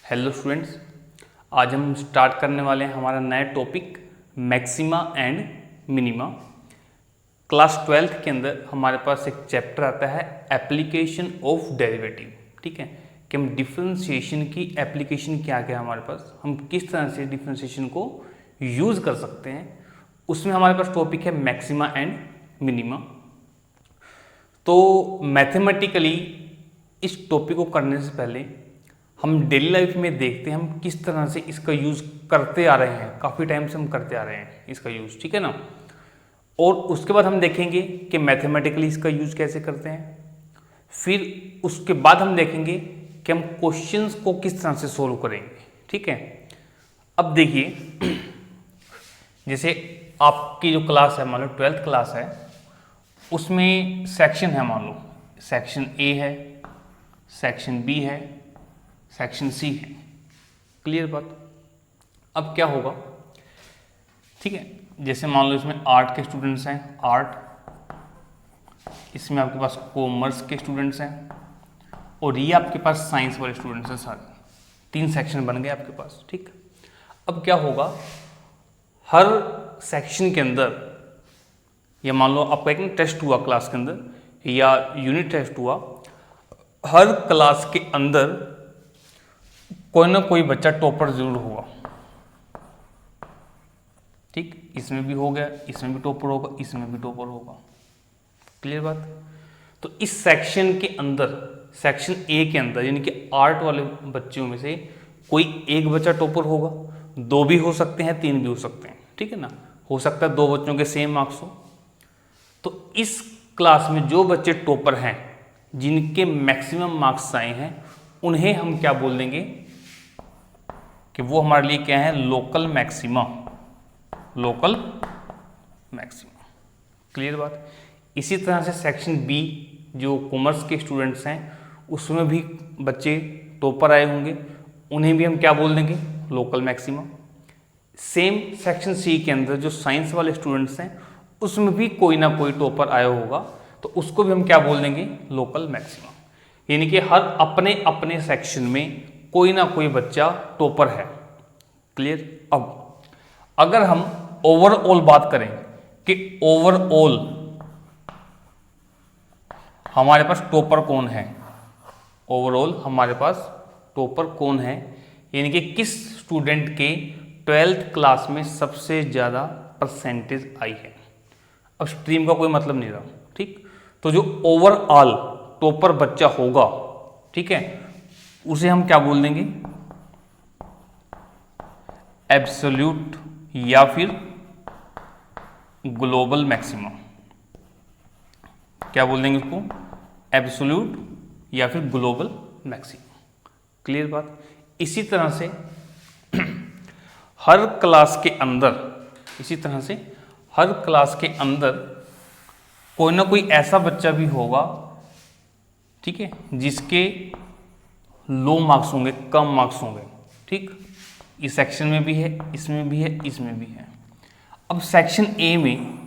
Hello students, आज हम start करने वाले हैं हमारा नया topic maxima and minima. Class 12th के अंदर हमारे पास एक चैप्टर आता है एप्लीकेशन ऑफ डेरिवेटिव। ठीक है कि हम डिफरेंशिएशन की एप्लीकेशन क्या क्या है हमारे पास, हम किस तरह से डिफरेंशिएशन को यूज़ कर सकते हैं, उसमें हमारे पास टॉपिक है मैक्सिमा एंड मिनिमा। तो मैथमेटिकली इस टॉपिक को करने से पहले हम डेली लाइफ में देखते हैं हम किस तरह से इसका यूज़ करते आ रहे हैं, काफ़ी टाइम से हम करते आ रहे हैं इसका यूज़, ठीक है ना। और उसके बाद हम देखेंगे कि मैथमेटिकली इसका यूज़ कैसे करते हैं। फिर उसके बाद हम देखेंगे कि हम क्वेश्चंस को किस तरह से सोल्व करेंगे, ठीक है। अब देखिए, जैसे आपकी जो क्लास है, मान लो 12th क्लास है, उसमें सेक्शन है, मान लो सेक्शन ए है, सेक्शन बी है, सेक्शन सी है। क्लियर बात। अब क्या होगा, ठीक है, जैसे मान लो इसमें आर्ट के स्टूडेंट्स हैं, आर्ट, इसमें आपके पास कॉमर्स के स्टूडेंट्स हैं, और ये आपके पास साइंस वाले स्टूडेंट्स हैं। सारे 3 सेक्शन बन गए आपके पास, ठीक। अब क्या होगा, हर सेक्शन के अंदर, या मान लो आपका एक टेस्ट हुआ क्लास के अंदर या यूनिट टेस्ट हुआ, हर क्लास के अंदर कोई ना कोई बच्चा टॉपर जरूर होगा, ठीक। इसमें भी हो गया, इसमें भी टॉपर होगा, इसमें भी टॉपर होगा। क्लियर बात। तो इस सेक्शन के अंदर, सेक्शन ए के अंदर, यानी कि आर्ट वाले बच्चों में से कोई एक बच्चा टॉपर होगा, 2 भी हो सकते हैं, 3 भी हो सकते हैं, ठीक है ना। हो सकता है 2 बच्चों के सेम मार्क्स हो। तो इस क्लास में जो बच्चे टॉपर हैं, जिनके मैक्सिमम मार्क्स आए हैं, उन्हें हम क्या बोल देंगे कि वो हमारे लिए क्या है, local maxima, local maxima. Clear बात। इसी तरह से सेक्शन बी, जो कॉमर्स के स्टूडेंट्स हैं, उसमें भी बच्चे टॉपर आए होंगे, उन्हें भी हम क्या बोल देंगे, local maxima. Same section c के अंदर जो साइंस वाले स्टूडेंट्स हैं, उसमें भी कोई ना कोई टॉपर आया होगा, तो उसको भी हम क्या बोल देंगे, लोकल मैक्सिमा। यानी कि हर अपने अपने सेक्शन में कोई ना कोई बच्चा टॉपर है। क्लियर। अब अगर हम ओवरऑल बात करें कि ओवरऑल हमारे पास टॉपर कौन है, ओवरऑल हमारे पास टॉपर कौन है, यानी कि किस स्टूडेंट के 12th क्लास में सबसे ज़्यादा परसेंटेज आई है। अब स्ट्रीम का कोई मतलब नहीं रहा, ठीक। तो जो ओवरऑल टॉपर बच्चा होगा, ठीक है, उसे हम क्या बोल देंगे, एब्सोल्यूट या फिर ग्लोबल मैक्सिमा। क्या बोल देंगे उसको, एब्सोल्यूट या फिर ग्लोबल मैक्सिमा। क्लियर बात। इसी तरह से हर क्लास के अंदर, इसी तरह से हर क्लास के अंदर कोई ना कोई ऐसा बच्चा भी होगा, ठीक है, जिसके लो मार्क्स होंगे, कम मार्क्स होंगे, ठीक। इस सेक्शन में भी है, इसमें भी है, इसमें भी है। अब सेक्शन ए में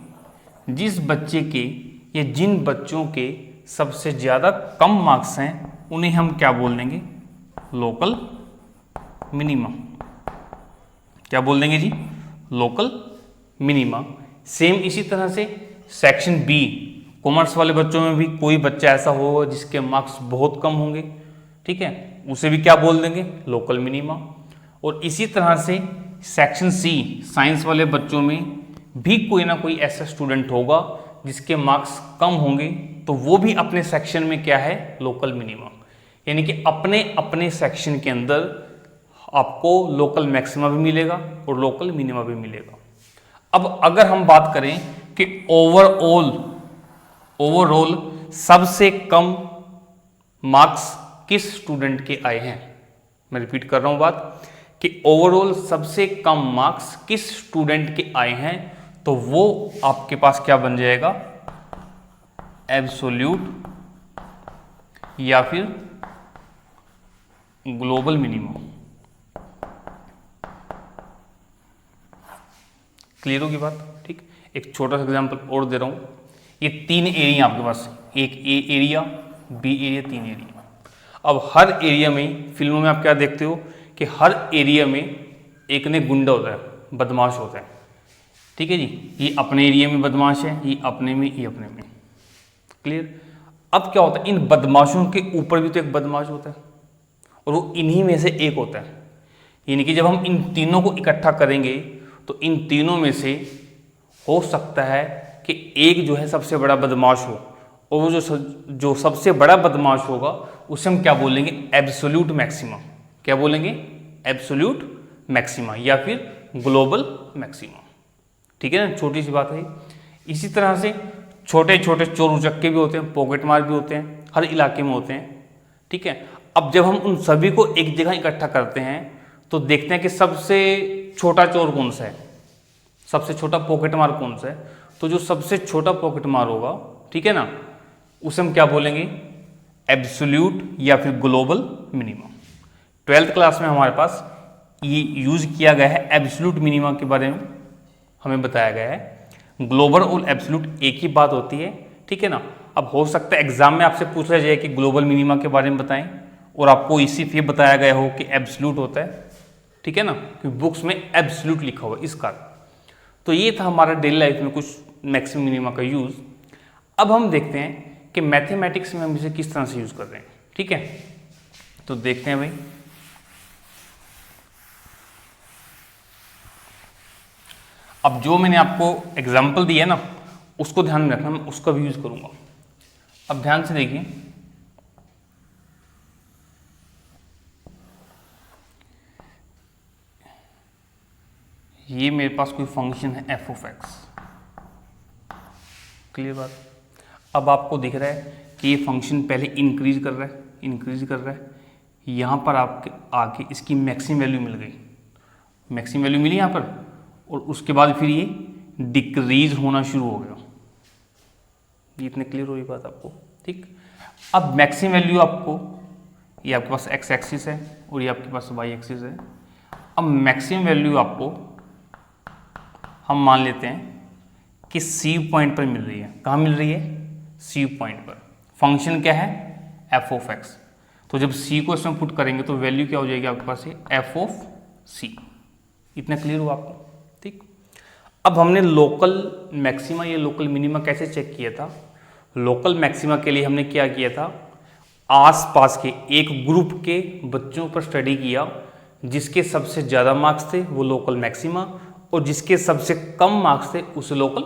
जिस बच्चे के या जिन बच्चों के सबसे ज़्यादा कम मार्क्स हैं, उन्हें हम क्या बोल देंगे, लोकल मिनिमा। क्या बोल देंगे जी, लोकल मिनिमा। सेम इसी तरह से सेक्शन बी, कॉमर्स वाले बच्चों में भी कोई बच्चा ऐसा होगा जिसके मार्क्स बहुत कम होंगे, ठीक है, उसे भी क्या बोल देंगे, लोकल मिनिमा। और इसी तरह से सेक्शन सी, साइंस वाले बच्चों में भी कोई ना कोई ऐसा स्टूडेंट होगा जिसके मार्क्स कम होंगे, तो वो भी अपने सेक्शन में क्या है, लोकल मिनिमा। यानी कि अपने अपने सेक्शन के अंदर आपको लोकल मैक्सिमा भी मिलेगा और लोकल मिनिमा भी मिलेगा। अब अगर हम बात करें कि ओवरऑल सबसे कम मार्क्स किस स्टूडेंट के आए हैं, मैं रिपीट कर रहा हूं बात, कि ओवरऑल सबसे कम मार्क्स किस स्टूडेंट के आए हैं, तो वो आपके पास क्या बन जाएगा, एब्सोल्यूट या फिर ग्लोबल मिनिमम। क्लियर होगी बात, ठीक। एक छोटा सा एग्जांपल और दे रहा हूं, ये 3 एरिया आपके पास, एक ए एरिया, बी एरिया, 3 एरिया। अब हर एरिया में फिल्मों में आप क्या देखते हो कि हर एरिया में एक ने गुंडा होता है, बदमाश होता है, ठीक है जी। ये अपने एरिया में बदमाश है, ये अपने में, ये अपने में। क्लियर। अब क्या होता है, इन बदमाशों के ऊपर भी तो एक बदमाश होता है और वो इन्हीं में से एक होता है। यानी कि जब हम इन तीनों को इकट्ठा करेंगे तो इन तीनों में से हो सकता है कि एक जो है सबसे बड़ा बदमाश हो, और वो जो सबसे बड़ा बदमाश होगा उसे हम क्या बोलेंगे, एब्सोल्यूट मैक्सिमा। क्या बोलेंगे, एब्सोल्यूट मैक्सिमा या फिर ग्लोबल मैक्सिमा। ठीक है ना, छोटी सी बात है। इसी तरह से छोटे छोटे चोर उचक्के भी होते हैं, पॉकेट मार भी होते हैं, हर इलाके में होते हैं। ठीक है, अब जब हम उन सभी को एक जगह इकट्ठा करते हैं तो देखते हैं कि सबसे छोटा चोर कौन सा है, सबसे छोटा पॉकेट मार कौन सा है। तो जो सबसे छोटा पॉकेट मार होगा, ठीक है ना, उसे हम क्या बोलेंगे, एब्सोल्यूट या फिर ग्लोबल मिनिमम। 12th क्लास में हमारे पास ये यूज किया गया है, एब्सोल्यूट मिनिमम के बारे में हमें बताया गया है। ग्लोबल और एब्सोल्यूट एक ही बात होती है, ठीक है ना। अब हो सकता है एग्जाम में आपसे पूछा जाए कि ग्लोबल मिनिमा के बारे में बताएं और आपको इसी पे बताया गया हो कि एब्सोल्यूट होता है, ठीक है ना, क्योंकि बुक्स में एब्सोल्यूट लिखा हुआ है इस कारण। तो ये था हमारा डेली लाइफ में कुछ मैक्सिमम मिनिमा का यूज। अब हम देखते हैं कि मैथमेटिक्स में हम इसे किस तरह से यूज कर रहे हैं। ठीक है, तो देखते हैं भाई। अब जो मैंने आपको एग्जाम्पल दिया है ना, उसको ध्यान में रखना, मैं उसका भी यूज करूंगा। अब ध्यान से देखिए, ये मेरे पास कोई फंक्शन है एफ ऑफ एक्स। क्लियर बात। अब आपको दिख रहा है कि ये फंक्शन पहले इंक्रीज कर रहा है, इंक्रीज कर रहा है, यहाँ पर आपके आके इसकी मैक्सिमम वैल्यू मिल गई, मैक्सिमम वैल्यू मिली यहाँ पर, और उसके बाद फिर ये डिक्रीज होना शुरू हो गया। ये इतने क्लियर हुई बात आपको, ठीक। अब मैक्सिमम वैल्यू आपको, ये आपके पास एक्स एक्सिस है और ये आपके पास वाई एक्सिस है। अब मैक्सिमम वैल्यू आपको हम मान लेते हैं कि सी पॉइंट पर मिल रही है। कहाँ मिल रही है, सी पॉइंट पर। फंक्शन क्या है, एफ ऑफ एक्स। तो जब सी को इसमें पुट करेंगे तो वैल्यू क्या हो जाएगी आपके पास, एफ ऑफ सी। इतना क्लियर हुआ आपको, ठीक। अब हमने लोकल मैक्सिमा या लोकल मिनिमा कैसे चेक किया था। लोकल मैक्सिमा के लिए हमने क्या किया था, आसपास के एक ग्रुप के बच्चों पर स्टडी किया, जिसके सबसे ज़्यादा मार्क्स थे वो लोकल मैक्सिमा, और जिसके सबसे कम मार्क्स थे उसे लोकल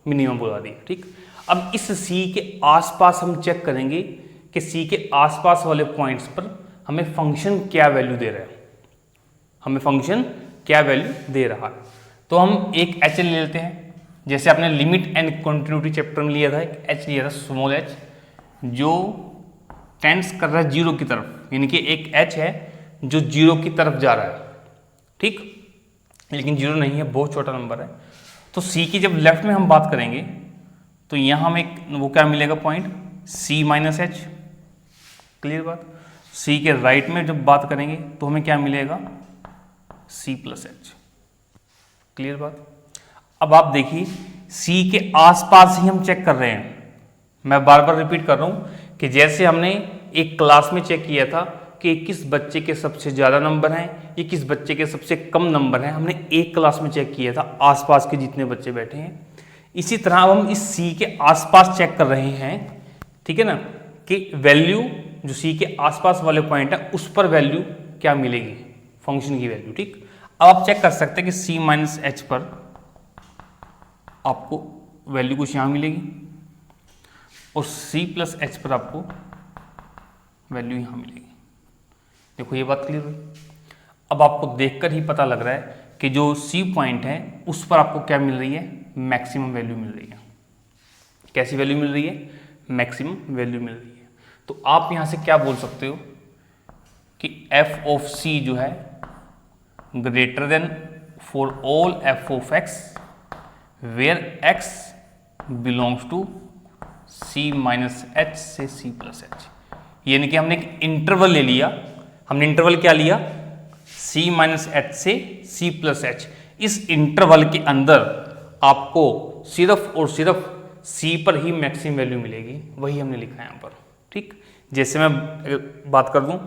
मिनिमम बुला दिया, ठीक। अब इस सी के आसपास हम चेक करेंगे कि सी के आसपास वाले पॉइंट्स पर हमें फंक्शन क्या वैल्यू दे रहा है, हमें फंक्शन क्या वैल्यू दे रहा है। तो हम एक एच ले लेते हैं, जैसे आपने लिमिट एंड कंटिन्यूटी चैप्टर में लिया था, एक एच लिया था, स्मॉल एच, जो टेंड्स कर रहा है जीरो की तरफ, यानी कि एक एच है जो जीरो की तरफ जा रहा है, ठीक, लेकिन जीरो नहीं है, बहुत छोटा नंबर है। तो सी की जब लेफ्ट में हम बात करेंगे तो यहाँ हमें वो क्या मिलेगा, point C minus H. Clear बात। सी के राइट में जब बात करेंगे तो हमें क्या मिलेगा, सी प्लस एच। क्लियर बात। अब आप देखिए, सी के आसपास ही हम चेक कर रहे हैं। मैं बार बार रिपीट कर रहा हूं कि जैसे हमने एक क्लास में चेक किया था कि किस बच्चे के सबसे ज़्यादा नंबर हैं, ये किस बच्चे के सबसे कम नंबर हैं, हमने एक क्लास में चेक किया था आसपास के जितने बच्चे बैठे हैं। इसी तरह अब हम इस सी के आसपास चेक कर रहे हैं, ठीक है ना, कि वैल्यू जो सी के आसपास वाले पॉइंट है उस पर वैल्यू क्या मिलेगी, फंक्शन की वैल्यू, ठीक। अब आप चेक कर सकते हैं कि सी माइनस एच पर आपको वैल्यू कुछ यहाँ मिलेगी और सी प्लस एच पर आपको वैल्यू यहाँ मिलेगी। देखो ये बात क्लियर हुई। अब आपको देखकर ही पता लग रहा है कि जो सी पॉइंट है उस पर आपको क्या मिल रही है, मैक्सिमम वैल्यू मिल रही है। कैसी वैल्यू मिल रही है, मैक्सिमम वैल्यू मिल रही है। तो आप यहाँ से क्या बोल सकते हो कि एफ ऑफ सी जो है greater than for all f of x where x belongs to c minus h से सी प्लस एच। यानी कि हमने एक इंटरवल ले लिया, हमने इंटरवल क्या लिया, सी माइनस एच से सी प्लस एच। इस इंटरवल के अंदर आपको सिर्फ और सिर्फ सी पर ही मैक्सिमम वैल्यू मिलेगी, वही हमने लिखा है यहाँ पर, ठीक। जैसे मैं बात कर दूं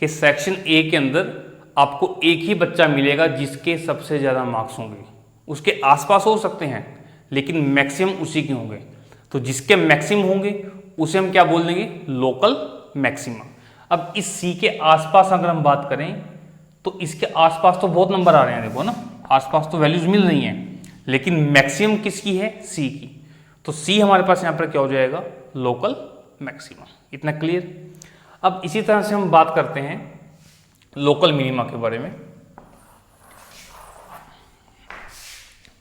कि सेक्शन ए के अंदर आपको एक ही बच्चा मिलेगा जिसके सबसे ज़्यादा मार्क्स होंगे। उसके आसपास हो सकते हैं लेकिन मैक्सिमम उसी के होंगे। तो जिसके मैक्सिमम होंगे उसे हम क्या बोल देंगे, लोकल मैक्सिमा। अब इस सी के आसपास अगर हम बात करें तो इसके आसपास तो बहुत नंबर आ रहे हैं, देखो ना, आसपास तो वैल्यूज मिल रही हैं, लेकिन मैक्सिमम किसकी है, सी की। तो सी हमारे पास यहाँ पर क्या हो जाएगा, लोकल मैक्सिमा। इतना क्लियर। अब इसी तरह से हम बात करते हैं लोकल मिनिमा के बारे में।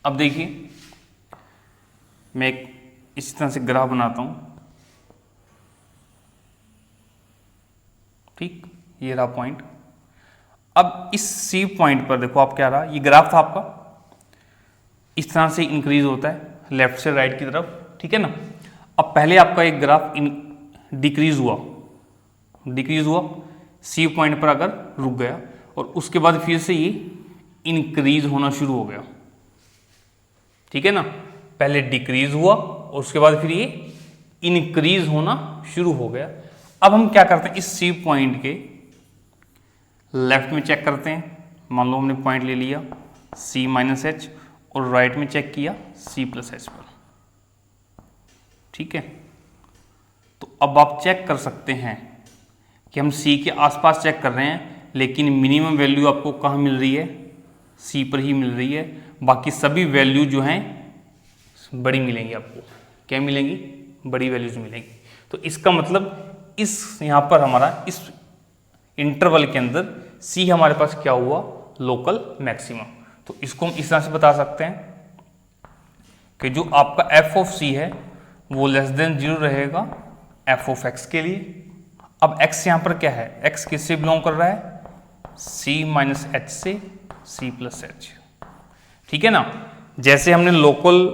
अब देखिए मैं एक इस तरह से ग्राफ बनाता हूं, ठीक, ये रहा पॉइंट। अब इस सी पॉइंट पर देखो आप क्या रहा, ये ग्राफ था आपका, इस तरह से इंक्रीज होता है लेफ्ट से राइट की तरफ, ठीक है ना। अब पहले आपका एक ग्राफ डिक्रीज हुआ सी पॉइंट पर अगर रुक गया, और उसके बाद फिर से ये इंक्रीज होना शुरू हो गया, ठीक है ना। पहले डिक्रीज हुआ और उसके बाद फिर ये इंक्रीज होना शुरू हो गया। अब हम क्या करते हैं, इस सी पॉइंट के लेफ्ट में चेक करते हैं। मान लो हमने पॉइंट ले लिया सी माइनस एच और राइट में चेक किया सी प्लस एच पर, ठीक है। तो अब आप चेक कर सकते हैं कि हम सी के आसपास चेक कर रहे हैं, लेकिन मिनिमम वैल्यू आपको कहाँ मिल रही है, सी पर ही मिल रही है। बाकी सभी वैल्यू जो हैं बड़ी मिलेंगी आपको। क्या मिलेंगी, बड़ी वैल्यूज मिलेंगी। तो इसका मतलब इस यहाँ पर हमारा इस इंटरवल के अंदर सी हमारे पास क्या हुआ, लोकल मैक्सिमा। तो इसको हम इस तरह से बता सकते हैं कि जो आपका एफ ऑफ सी है वो लेस देन 0 रहेगा एफ ऑफ एक्स के लिए। अब x यहाँ पर क्या है, x किससे बिलोंग कर रहा है, c माइनस एच से c प्लस एच, ठीक है ना। जैसे हमने लोकल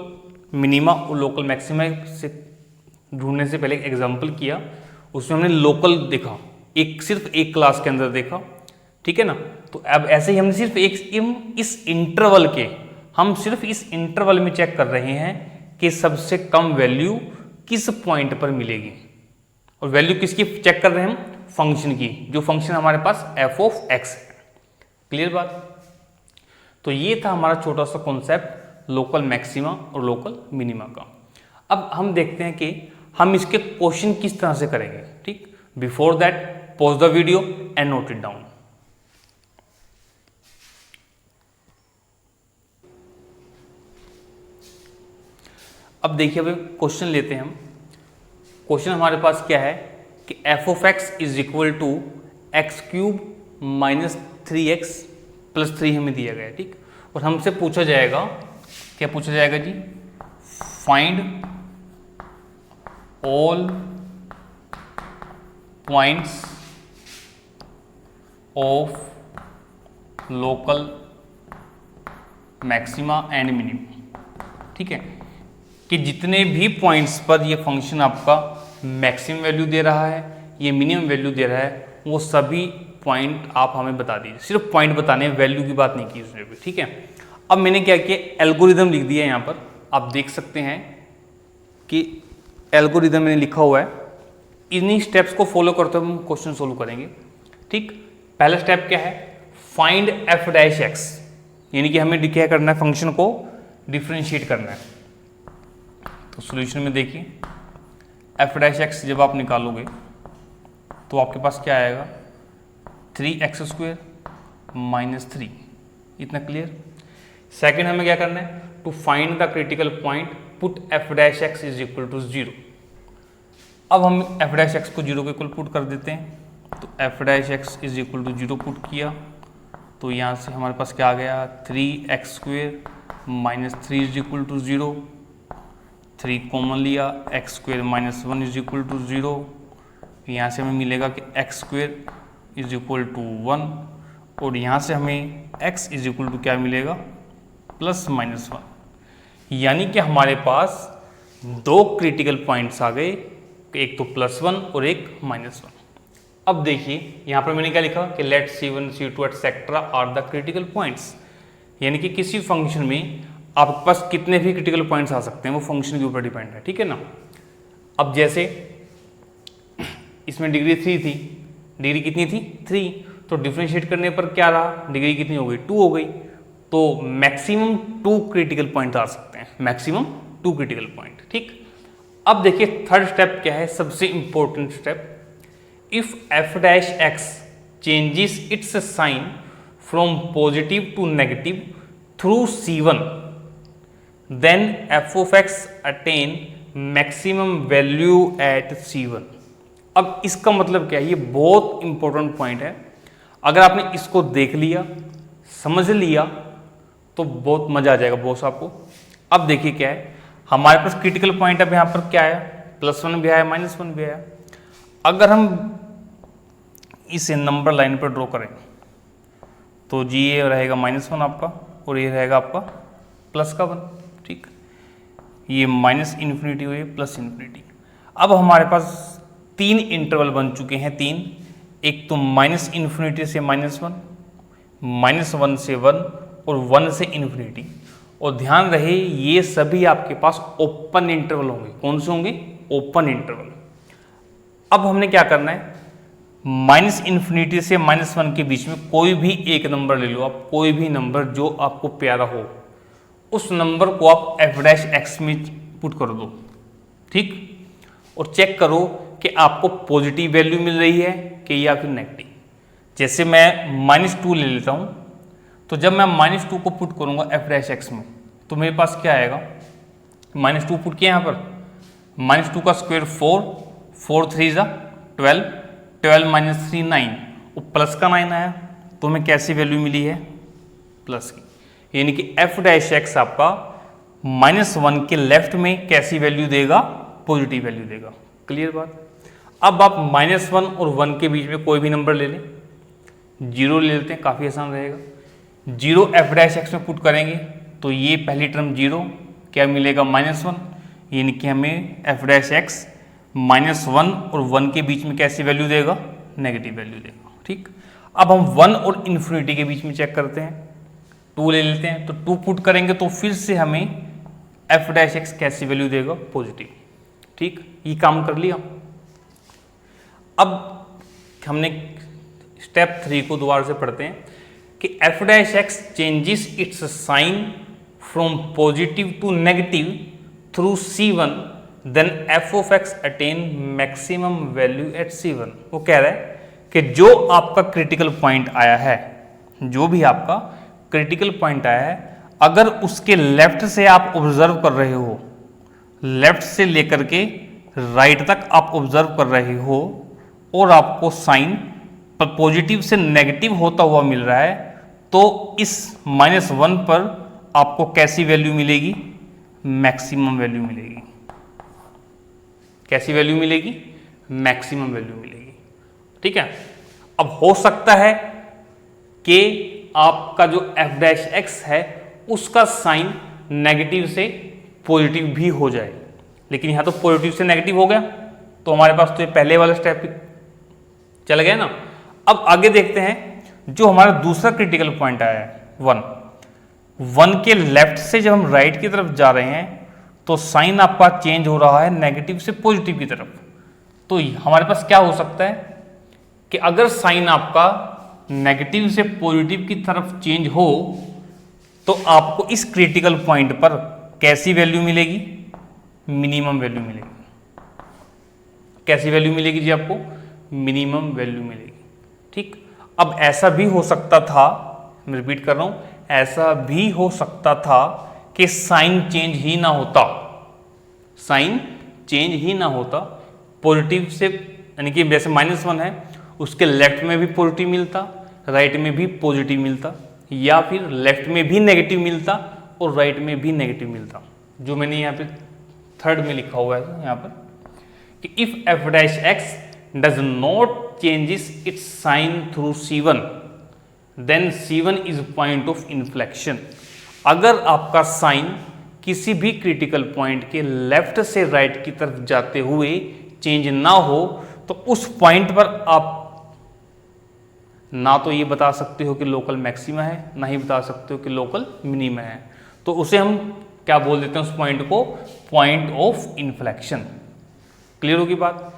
मिनिमा और लोकल मैक्सिमा से ढूंढने से पहले एक एग्जांपल किया, उसमें हमने लोकल देखा, सिर्फ एक क्लास के अंदर देखा, ठीक है ना। तो अब ऐसे ही हमने सिर्फ इस इंटरवल के, हम सिर्फ इस इंटरवल में चेक कर रहे हैं कि सबसे कम वैल्यू किस पॉइंट पर मिलेगी। और वैल्यू किसकी चेक कर रहे हैं हम, फंक्शन की, जो फंक्शन हमारे पास एफ ऑफ एक्स है। क्लियर बात। तो ये था हमारा छोटा सा कॉन्सेप्ट लोकल मैक्सिमा और लोकल मिनिमा का। अब हम देखते हैं कि हम इसके क्वेश्चन किस तरह से करेंगे, ठीक। Before that pause the video and note it down. अब देखिए, अभी क्वेश्चन लेते हैं हम। क्वेश्चन हमारे पास क्या है कि f of x is equal to x cube minus 3x plus 3 हमें दिया गया है, ठीक। और हमसे पूछा जाएगा, क्या पूछा जाएगा जी, find all points of local maxima and minima, ठीक है, कि जितने भी पॉइंट्स पर ये फंक्शन आपका मैक्सिमम वैल्यू दे रहा है, ये मिनिमम वैल्यू दे रहा है, वो सभी पॉइंट आप हमें बता दीजिए। सिर्फ पॉइंट बताने, वैल्यू की बात नहीं की उसने भी, ठीक है। अब मैंने क्या किया, एल्गोरिदम लिख दिया यहाँ पर, आप देख सकते हैं कि एल्गोरिदम मैंने लिखा हुआ है। इन्हीं स्टेप्स को फॉलो करते हुए हम क्वेश्चन सोल्व करेंगे, ठीक। पहला स्टेप क्या है, फाइंड एफ डैश एक्स, यानी कि हमें क्या करना है, फंक्शन को डिफ्रेंशिएट करना है। तो सॉल्यूशन में देखिए, एफ डैश एक्स जब आप निकालोगे तो आपके पास क्या आएगा, 3x² माइनस 3। इतना क्लियर। सेकेंड हमें क्या करना है, to find the critical point put f dash x is equal to 0। अब हम एफ डैश एक्स को 0 के इक्वल पुट कर देते हैं। तो f dash x is equal to 0 put किया तो यहाँ से हमारे पास क्या आ गया, 3x² minus 3 is equal to 0। 3 common लिया, x² minus 1 is equal to 0। यहाँ से हमें मिलेगा कि x² इज इक्वल टू 1, और यहाँ से हमें x इज इक्वल टू क्या मिलेगा, प्लस माइनस 1। यानी कि हमारे पास दो क्रिटिकल पॉइंट्स आ गए, एक तो +1 और एक -1। अब देखिए यहाँ पर मैंने क्या लिखा कि let C1 C2 etcetera are the critical points, यानी कि किसी फंक्शन में आपके पास कितने भी क्रिटिकल पॉइंट्स आ सकते हैं, वो फंक्शन के ऊपर डिपेंड है, ठीक है ना। अब जैसे इसमें डिग्री 3 थी, डिग्री कितनी थी, 3, तो डिफरेंशिएट करने पर क्या रहा, डिग्री कितनी हो गई, 2 हो गई। तो मैक्सिमम 2 क्रिटिकल पॉइंट आ सकते हैं, मैक्सिमम 2 क्रिटिकल पॉइंट। ठीक, अब देखिए थर्ड स्टेप क्या है, सबसे important step. If f dash x changes its sign from positive to negative through C1 then f of x attain maximum value at C1। अब इसका मतलब क्या है, ये बहुत इंपॉर्टेंट पॉइंट है। अगर आपने इसको देख लिया, समझ लिया, तो बहुत मजा आ जाएगा बॉस आपको। अब देखिए क्या है, हमारे पास क्रिटिकल पॉइंट अब यहाँ पर क्या है, +1 भी आया, -1 भी आया। अगर हम इसे नंबर लाइन पर ड्रॉ करें तो जी ये रहेगा -1 आपका, और ये रहेगा आपका +1। ठीक, ये -∞ हुई +∞। अब हमारे पास 3 इंटरवल बन चुके हैं, 3। एक तो -∞ से -1, -1 से 1 और 1 से ∞। और ध्यान रहे ये सभी आपके पास ओपन इंटरवल होंगे। कौन से होंगे, ओपन इंटरवल। अब हमने क्या करना है, -∞ से -1 के बीच में कोई भी एक नंबर ले लो आप, कोई भी नंबर जो आपको प्यारा हो, उस नंबर को आप f' में पुट कर दो। ठीक, और चेक करो कि आपको पॉजिटिव वैल्यू मिल रही है कि या फिर नेगेटिव। जैसे मैं -2 ले लेता हूँ, तो जब मैं -2 को पुट करूँगा f' में, तो मेरे पास क्या आएगा, -2 पुट किया यहाँ पर, -2 का स्क्वायर 4, 4 3 12, 12 - 3 9, और प्लस का 9 आया, तो हमें कैसी वैल्यू मिली है, प्लस की। यानी कि f' आपका -1 के लेफ्ट में कैसी वैल्यू देगा, पॉजिटिव वैल्यू देगा। क्लियर बात। अब आप -1 और 1 के बीच में कोई भी नंबर ले लें, 0 ले लेते हैं, काफ़ी आसान रहेगा। 0 f' में पुट करेंगे तो ये पहली टर्म 0, क्या मिलेगा, -1, यानी कि हमें f' -1 और 1 के बीच में कैसी वैल्यू देगा, नेगेटिव वैल्यू देगा। ठीक, अब हम 1 और इन्फिनिटी के बीच में चेक करते हैं, 2 ले लेते हैं, तो 2 पुट करेंगे तो फिर से हमें f' कैसी वैल्यू देगा, पॉजिटिव। ठीक, ये काम कर लिया। अब हमने स्टेप 3 को दोबारा से पढ़ते हैं कि f' changes its sign from positive to negative through C1 then f of x attain maximum value at C1। वो कह रहा है कि जो आपका क्रिटिकल पॉइंट आया है, जो भी आपका क्रिटिकल पॉइंट आया है, अगर उसके लेफ्ट से आप ऑब्जर्व कर रहे हो, लेफ्ट से लेकर के राइट तक आप ऑब्जर्व कर रहे हो, और आपको साइन पॉजिटिव से नेगेटिव होता हुआ मिल रहा है, तो इस -1 पर आपको कैसी वैल्यू मिलेगी, मैक्सिमम वैल्यू मिलेगी। कैसी वैल्यू मिलेगी, मैक्सिमम वैल्यू मिलेगी। ठीक है, अब हो सकता है कि आपका जो f' है उसका साइन नेगेटिव से पॉजिटिव भी हो जाए, लेकिन यहाँ तो पॉजिटिव से नेगेटिव हो गया, तो हमारे पास तो ये पहले वाला स्टेप चल गया ना। अब आगे देखते हैं, जो हमारा दूसरा क्रिटिकल पॉइंट आया है 1 के लेफ्ट से जब हम राइट की तरफ जा रहे हैं तो साइन आपका चेंज हो रहा है नेगेटिव से पॉजिटिव की तरफ। तो हमारे पास क्या हो सकता है कि अगर साइन आपका नेगेटिव से पॉजिटिव की तरफ चेंज हो, तो आपको इस क्रिटिकल पॉइंट पर कैसी वैल्यू मिलेगी, मिनिमम वैल्यू मिलेगी। कैसी वैल्यू मिलेगी जी, आपको मिनिमम वैल्यू मिलेगी। ठीक, अब ऐसा भी हो सकता था, मैं रिपीट कर रहा हूं, ऐसा भी हो सकता था कि साइन चेंज ही ना होता, साइन चेंज ही ना होता, पॉजिटिव से, यानी कि जैसे -1 है उसके लेफ्ट में भी पॉजिटिव मिलता, राइट में भी पॉजिटिव मिलता, या फिर लेफ्ट में भी नेगेटिव मिलता और राइट में भी नेगेटिव मिलता, जो मैंने यहाँ पे थर्ड में लिखा हुआ है यहाँ पर कि if f' does not changes its sign through C1 then C1 is point of inflection. अगर आपका साइन किसी भी क्रिटिकल पॉइंट के लेफ्ट से राइट की तरफ जाते हुए चेंज ना हो, तो उस पॉइंट पर आप ना तो ये बता सकते हो कि लोकल मैक्सिमा है, ना ही बता सकते हो कि लोकल मिनिमा है, तो उसे हम क्या बोल देते हैं, उस पॉइंट को पॉइंट ऑफ इन्फ्लेक्शन। क्लियर होगी बात।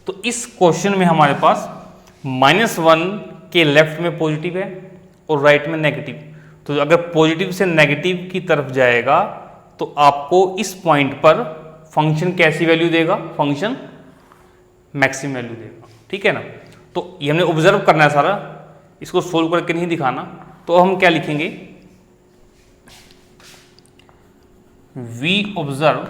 तो इस क्वेश्चन में हमारे पास -1 के लेफ्ट में पॉजिटिव है और राइट में नेगेटिव। तो अगर पॉजिटिव से नेगेटिव की तरफ जाएगा तो आपको इस पॉइंट पर फंक्शन कैसी वैल्यू देगा, फंक्शन मैक्सिमम वैल्यू देगा, ठीक है ना। तो ये हमने ऑब्जर्व करना है सारा, इसको सोल्व करके नहीं दिखाना। तो हम क्या लिखेंगे, we observe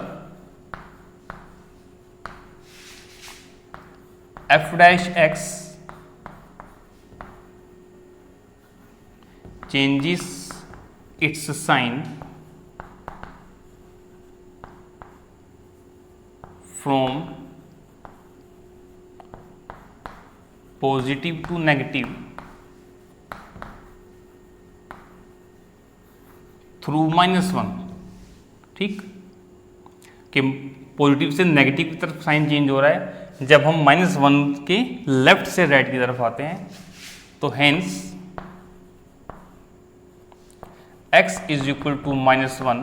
f dash x changes its sign from positive to negative through -1, ठीक, कि पॉजिटिव से नेगेटिव की तरफ साइन चेंज हो रहा है जब हम -1 के लेफ्ट से राइट की तरफ आते हैं। तो hence x is equal to -1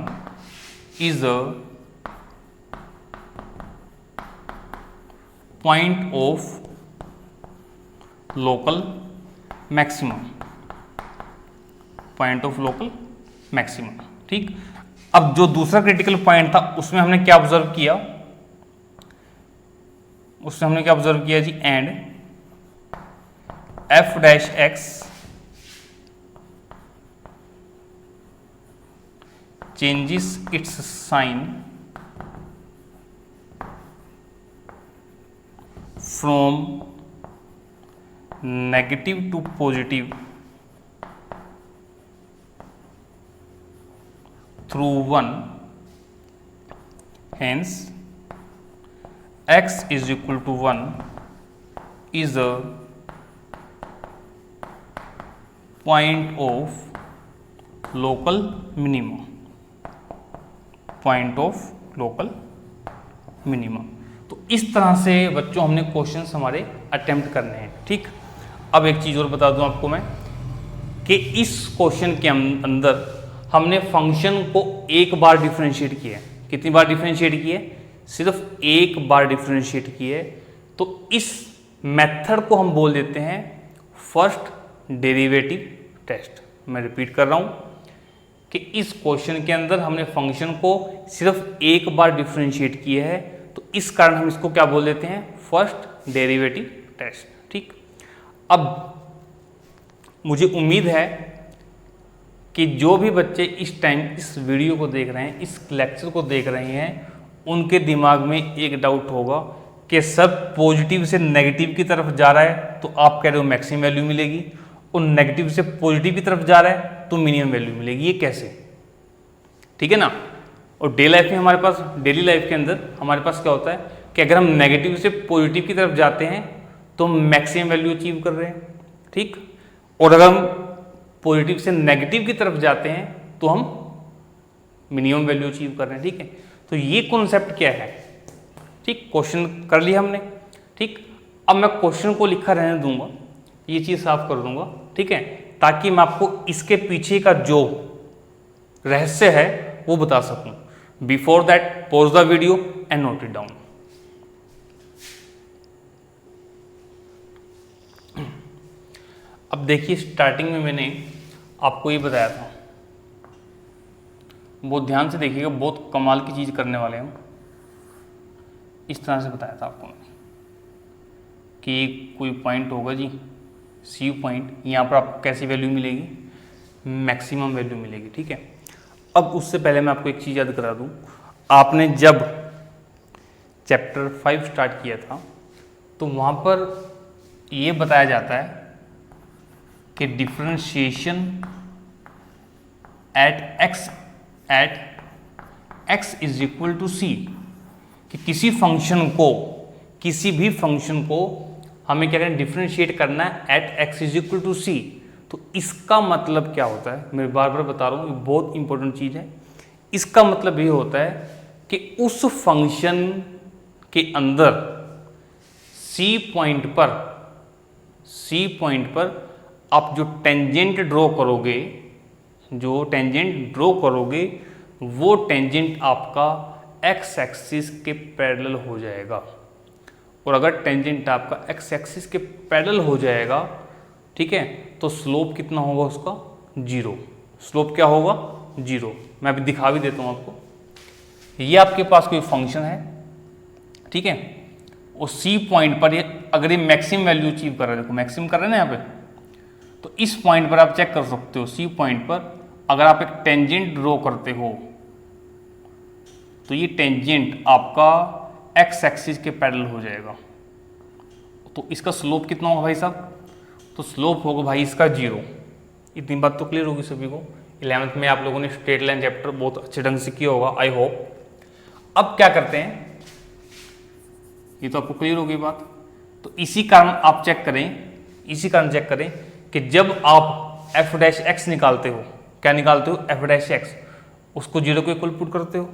is a point of local maximum, point of local maximum, ठीक। अब जो दूसरा क्रिटिकल पॉइंट था उसमें हमने क्या ऑब्जर्व किया, उसमें हमने क्या ऑब्जर्व किया जी, and f dash x changes its sign from negative to positive through 1, hence x is equal to 1 is a point of local minimum, point of local minimum. तो इस तरह से बच्चों हमने क्वेश्चंस हमारे अटेम्प्ट करने हैं, ठीक। अब एक चीज़ और बता दूं आपको मैं कि इस क्वेश्चन के अंदर हमने फंक्शन को एक बार डिफरेंशिएट किया है। कितनी बार डिफरेंशिएट किए, सिर्फ एक बार डिफरेंशिएट किए। तो इस मेथड को हम बोल देते हैं फर्स्ट डेरिवेटिव टेस्ट। मैं रिपीट कर रहा हूँ कि इस क्वेश्चन के अंदर हमने फंक्शन को सिर्फ एक बार डिफरेंशिएट किया है, तो इस कारण हम इसको क्या बोल देते हैं, फर्स्ट डेरिवेटिव टेस्ट, ठीक। अब मुझे उम्मीद है कि जो भी बच्चे इस टाइम इस वीडियो को देख रहे हैं, इस लेक्चर को देख रहे हैं, उनके दिमाग में एक डाउट होगा कि सब पॉजिटिव से नेगेटिव की तरफ जा रहा है तो आप कह रहे हो मैक्सिमम वैल्यू मिलेगी, और नेगेटिव से पॉजिटिव की तरफ जा रहा है तो मिनिमम वैल्यू मिलेगी, ये कैसे, ठीक है ना। और डेली लाइफ में हमारे पास, डेली लाइफ के अंदर हमारे पास क्या होता है कि अगर हम नेगेटिव से पॉजिटिव की तरफ जाते हैं तो हम मैक्सिमम वैल्यू अचीव कर रहे हैं, ठीक। और अगर हम पॉजिटिव से नेगेटिव की तरफ जाते हैं तो हम मिनिमम वैल्यू अचीव कर रहे हैं, ठीक है। तो ये कॉन्सेप्ट क्या है, ठीक। क्वेश्चन कर लिया हमने, ठीक। अब मैं क्वेश्चन को लिखा रहने दूंगा, ये चीज़ साफ कर दूंगा, ठीक है, ताकि मैं आपको इसके पीछे का जो रहस्य है वो बता सकूं। Before that pause the video and note it down. अब देखिए, स्टार्टिंग में मैंने आपको ये बताया था, बहुत ध्यान से देखिएगा, बहुत कमाल की चीज़ करने वाले हम। इस तरह से बताया था आपको मैंने कि कोई पॉइंट होगा जी, सी पॉइंट, यहाँ पर आपको कैसी वैल्यू मिलेगी, मैक्सिमम वैल्यू मिलेगी, ठीक है। अब उससे पहले मैं आपको एक चीज़ याद करा दूँ, आपने जब चैप्टर 5 स्टार्ट किया था तो वहाँ पर ये बताया जाता है कि differentiation at x is equal to c, कि किसी फंक्शन को, किसी भी फंक्शन को हमें क्या करना है, डिफरेंशिएट करना है at x is equal to c. तो इसका मतलब क्या होता है, मैं बार बार बता रहा हूँ, ये बहुत इंपॉर्टेंट चीज़ है। इसका मतलब ये होता है कि उस फंक्शन के अंदर सी पॉइंट पर आप जो टेंजेंट ड्रॉ करोगे, वो टेंजेंट आपका एक्स एक्सिस के पैरेलल हो जाएगा। और अगर टेंजेंट आपका एक्स एक्सिस के पैरेलल हो जाएगा, ठीक है, तो स्लोप कितना होगा उसका 0। स्लोप क्या होगा 0। मैं अभी दिखा भी देता हूँ आपको। ये आपके पास कोई फंक्शन है, ठीक है, और सी पॉइंट पर ये अगर ये मैक्सिमम वैल्यू अचीव कर रहा है, देखो मैक्सिमम कर रहे हैं ना यहाँ पे, तो इस पॉइंट पर आप चेक कर सकते हो, सी पॉइंट पर अगर आप एक टेंजेंट ड्रॉ करते हो तो ये टेंजेंट आपका एक्स एक्सिस के पैरेलल हो जाएगा। तो इसका स्लोप कितना होगा भाई साहब, तो स्लोप होगा भाई इसका 0। इतनी बात तो क्लियर होगी सभी को। 11th में आप लोगों ने स्ट्रेट लाइन चैप्टर बहुत अच्छे ढंग से किया होगा, आई होप। अब क्या करते हैं, ये तो आपको क्लियर होगी बात। तो इसी कारण आप चेक करें कि जब आप एफ डैश एक्स निकालते हो, क्या निकालते हो, एफ डैश एक्स, उसको 0 के इक्वल पुट करते हो,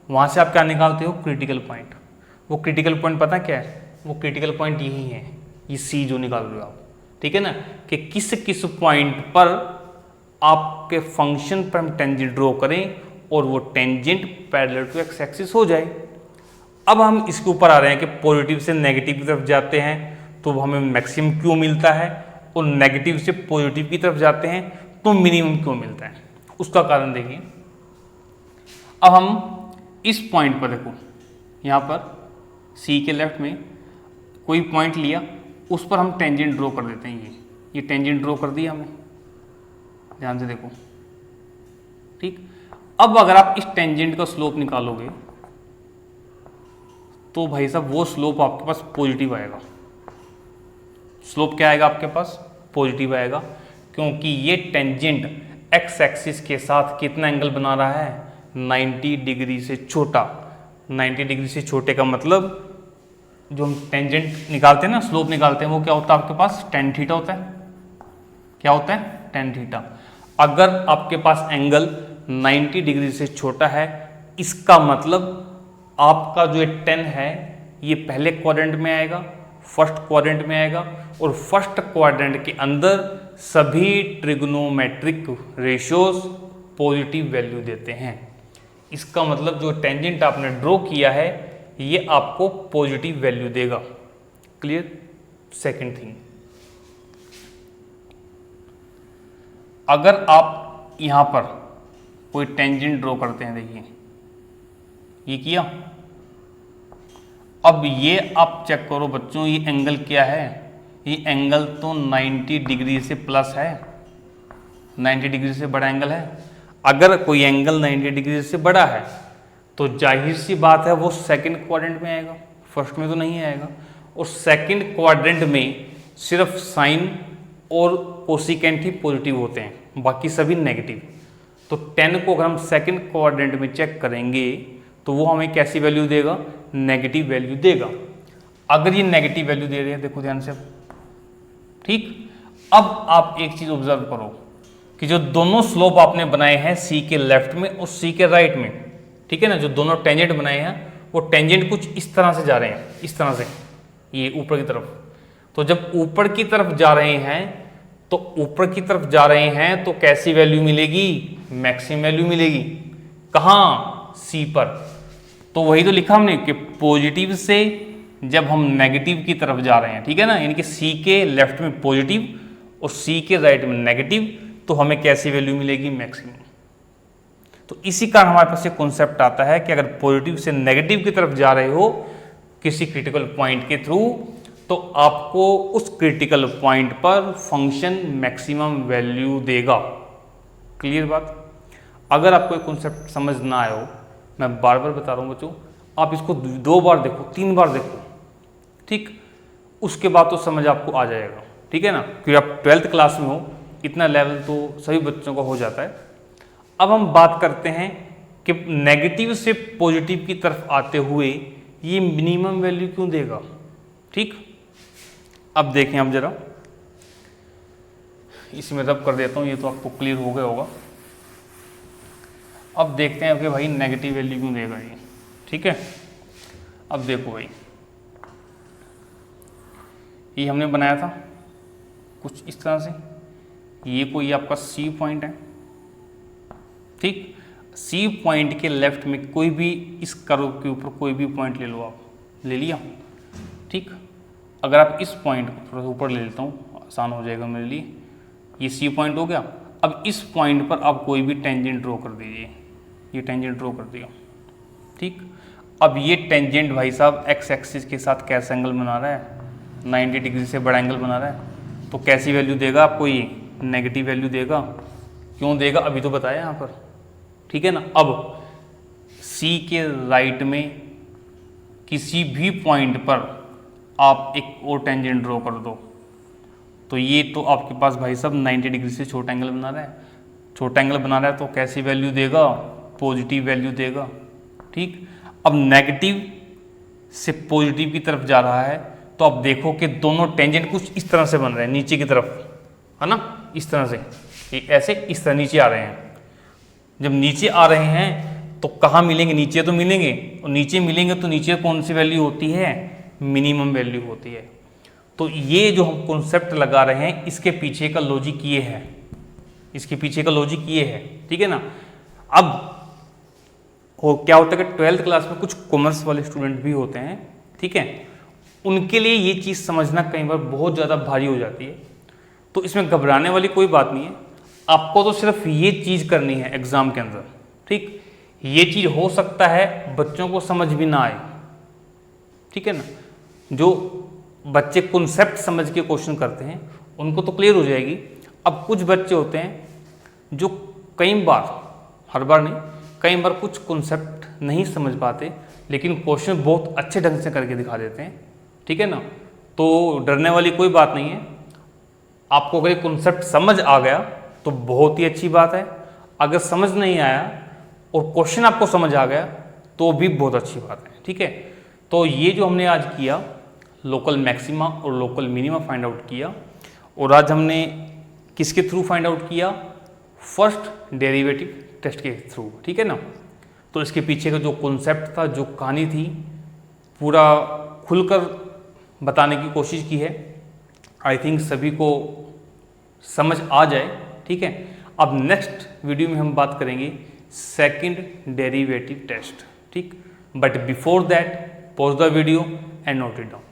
वहाँ से आप क्या निकालते हो, क्रिटिकल पॉइंट। वो क्रिटिकल पॉइंट पता क्या है, वो क्रिटिकल पॉइंट यही है, ये सी जो निकाल रहे हो आप, ठीक है ना, कि किस किस पॉइंट पर आपके फंक्शन पर हम टेंजेंट ड्रॉ करें और वो tangent parallel to x axis हो जाए। अब हम इसके ऊपर आ रहे हैं कि पॉजिटिव से नेगेटिव की तरफ जाते हैं तो हमें मैक्सिमम क्यों मिलता है, और नेगेटिव से पॉजिटिव की तरफ जाते हैं तो मिनिमम क्यों मिलता है। उसका कारण देखिए, अब हम इस पॉइंट पर देखो, यहाँ पर सी के लेफ्ट में कोई पॉइंट लिया, उस पर हम टेंजेंट ड्रॉ कर देते हैं। ये टेंजेंट ड्रॉ कर दिया हमने, ध्यान से देखो, ठीक। अब अगर आप इस टेंजेंट का स्लोप निकालोगे तो भाई साहब वो स्लोप आपके पास पॉजिटिव आएगा। स्लोप क्या आएगा आपके पास, पॉजिटिव आएगा, क्योंकि ये टेंजेंट एक्स एक्सिस के साथ कितना एंगल बना रहा है, 90 डिग्री से छोटा। 90 डिग्री से छोटे का मतलब जो हम टेंजेंट निकालते हैं ना, स्लोप निकालते हैं, वो क्या होता है आपके पास, tan थीटा होता है। क्या होता है, tan थीटा। अगर आपके पास एंगल 90 डिग्री से छोटा है, इसका मतलब आपका जो 10 है ये पहले क्वाड्रेंट में आएगा, फर्स्ट क्वाड्रेंट में आएगा, और फर्स्ट क्वाड्रेंट के अंदर सभी ट्रिग्नोमेट्रिक रेशियोज पॉजिटिव वैल्यू देते हैं। इसका मतलब जो टेंजेंट आपने ड्रॉ किया है ये आपको पॉजिटिव वैल्यू देगा। क्लियर। सेकंड थिंग, अगर आप यहां पर कोई टेंजेंट ड्रॉ करते हैं, देखिए ये किया, अब ये आप चेक करो बच्चों, ये एंगल क्या है, ये एंगल तो 90 डिग्री से प्लस है, 90 डिग्री से बड़ा एंगल है। अगर कोई एंगल 90 डिग्री से बड़ा है तो जाहिर सी बात है वो सेकंड क्वाड्रेंट में आएगा, फर्स्ट में तो नहीं आएगा। और सेकंड क्वाड्रेंट में सिर्फ साइन और कोसिकेंट ही पॉजिटिव होते हैं, बाकी सभी नेगेटिव। तो 10 को अगर हम सेकंड क्वाड्रेंट में चेक करेंगे तो वो हमें कैसी वैल्यू देगा, नेगेटिव वैल्यू देगा। अगर ये नेगेटिव वैल्यू दे रहे हैं, देखो ध्यान से, ठीक। अब आप एक चीज ऑब्जर्व करो कि जो दोनों स्लोप आपने बनाए हैं सी के लेफ्ट में और सी के राइट में, ठीक है ना, जो दोनों टेंजेंट बनाए हैं वो टेंजेंट कुछ इस तरह से जा रहे हैं, इस तरह से, ये ऊपर की तरफ। तो जब ऊपर की तरफ जा रहे हैं तो ऊपर की तरफ जा रहे हैं तो कैसी वैल्यू मिलेगी, मैक्सिमम वैल्यू मिलेगी। कहाँ, सी पर। तो वही तो लिखा हमने कि पॉजिटिव से जब हम नेगेटिव की तरफ जा रहे हैं, ठीक है ना, यानी कि सी के लेफ्ट में पॉजिटिव और सी के राइट में नेगेटिव, तो हमें कैसी वैल्यू मिलेगी, मैक्सिमम। तो इसी कारण हमारे पास ये कॉन्सेप्ट आता है कि अगर पॉजिटिव से नेगेटिव की तरफ जा रहे हो किसी क्रिटिकल पॉइंट के थ्रू, तो आपको उस क्रिटिकल पॉइंट पर फंक्शन मैक्सिमम वैल्यू देगा। क्लियर बात। अगर आपको ये कॉन्सेप्ट समझ ना आए हो, मैं बार बार बता रहा हूँ बच्चों, आप इसको 2 बार देखो, 3 बार देखो, ठीक, उसके बाद तो समझ आपको आ जाएगा, ठीक है ना, क्योंकि आप 12th क्लास में हो, इतना लेवल तो सभी बच्चों का हो जाता है। अब हम बात करते हैं कि नेगेटिव से पॉजिटिव की तरफ आते हुए ये मिनिमम वैल्यू क्यों देगा, ठीक। अब देखें, अब जरा इसमें रब कर देता हूँ, ये तो आपको क्लियर हो गया होगा। अब देखते हैं कि भाई नेगेटिव वैल्यू क्यों देगा ये, ठीक है। अब देखो भाई, ये हमने बनाया था कुछ इस तरह से, ये कोई आपका सी पॉइंट है, ठीक। सी पॉइंट के लेफ्ट में कोई भी इस कर्व के ऊपर कोई भी पॉइंट ले लो, आप ले लिया, ठीक। अगर आप इस पॉइंट को थोड़ा सा ऊपर ले लेता हूँ, आसान हो जाएगा मेरे लिए। ये सी पॉइंट हो गया। अब इस पॉइंट पर आप कोई भी टेंजेंट ड्रॉ कर दीजिए, ये टेंजेंट ड्रॉ कर दिया, ठीक। अब ये टेंजेंट भाई साहब एक्स एक्सिस के साथ कैसा एंगल बना रहा है, 90 डिग्री से बड़ा एंगल बना रहा है, तो कैसी वैल्यू देगा आपको, ये नेगेटिव वैल्यू देगा। क्यों देगा अभी तो बताया यहाँ पर, ठीक है ना। अब सी के राइट में किसी भी पॉइंट पर आप एक और टेंजेंट ड्रॉ कर दो, तो ये तो आपके पास भाई साहब 90 डिग्री से छोटा एंगल बना रहा है, छोटा एंगल बना रहा है, तो कैसी वैल्यू देगा, पॉजिटिव वैल्यू देगा, ठीक। अब नेगेटिव से पॉजिटिव की तरफ जा रहा है, तो आप देखो कि दोनों टेंजेंट कुछ इस तरह से बन रहे हैं नीचे की तरफ, है ना, इस तरह से, ऐसे इस तरह नीचे आ रहे हैं। जब नीचे आ रहे हैं तो कहाँ मिलेंगे, नीचे तो मिलेंगे, और नीचे मिलेंगे तो नीचे कौन सी वैल्यू होती है, मिनिमम वैल्यू होती है। तो ये जो हम कॉन्सेप्ट लगा रहे हैं इसके पीछे का लॉजिक ये है, इसके पीछे का लॉजिक ये है, ठीक है ना। अब क्या होता है कि 12th क्लास में कुछ कॉमर्स वाले स्टूडेंट भी होते हैं, ठीक है, उनके लिए ये चीज़ समझना कई बार बहुत ज़्यादा भारी हो जाती है। तो इसमें घबराने वाली कोई बात नहीं है, आपको तो सिर्फ ये चीज़ करनी है एग्ज़ाम के अंदर, ठीक। ये चीज़ हो सकता है बच्चों को समझ भी ना आए, ठीक है ना। जो बच्चे कॉन्सेप्ट समझ के क्वेश्चन करते हैं उनको तो क्लियर हो जाएगी। अब कुछ बच्चे होते हैं जो कई बार, हर बार नहीं, कई बार कुछ कॉन्सेप्ट नहीं समझ पाते लेकिन क्वेश्चन बहुत अच्छे ढंग से करके दिखा देते हैं, ठीक है ना। तो डरने वाली कोई बात नहीं है, आपको अगर कॉन्सेप्ट समझ आ गया तो बहुत ही अच्छी बात है, अगर समझ नहीं आया और क्वेश्चन आपको समझ आ गया तो भी बहुत अच्छी बात है, ठीक है। तो ये जो हमने आज किया, लोकल मैक्सिमा और लोकल मिनिमा फाइंड आउट किया, और आज हमने किसके थ्रू फाइंड आउट किया, फर्स्ट डेरिवेटिव टेस्ट के थ्रू, ठीक है ना। तो इसके पीछे का जो कॉन्सेप्ट था, जो कहानी थी, पूरा खुलकर बताने की कोशिश की है। आई थिंक सभी को समझ आ जाए, ठीक है। अब नेक्स्ट वीडियो में हम बात करेंगे सेकंड डेरिवेटिव टेस्ट, ठीक। But before that pause the video and note it down.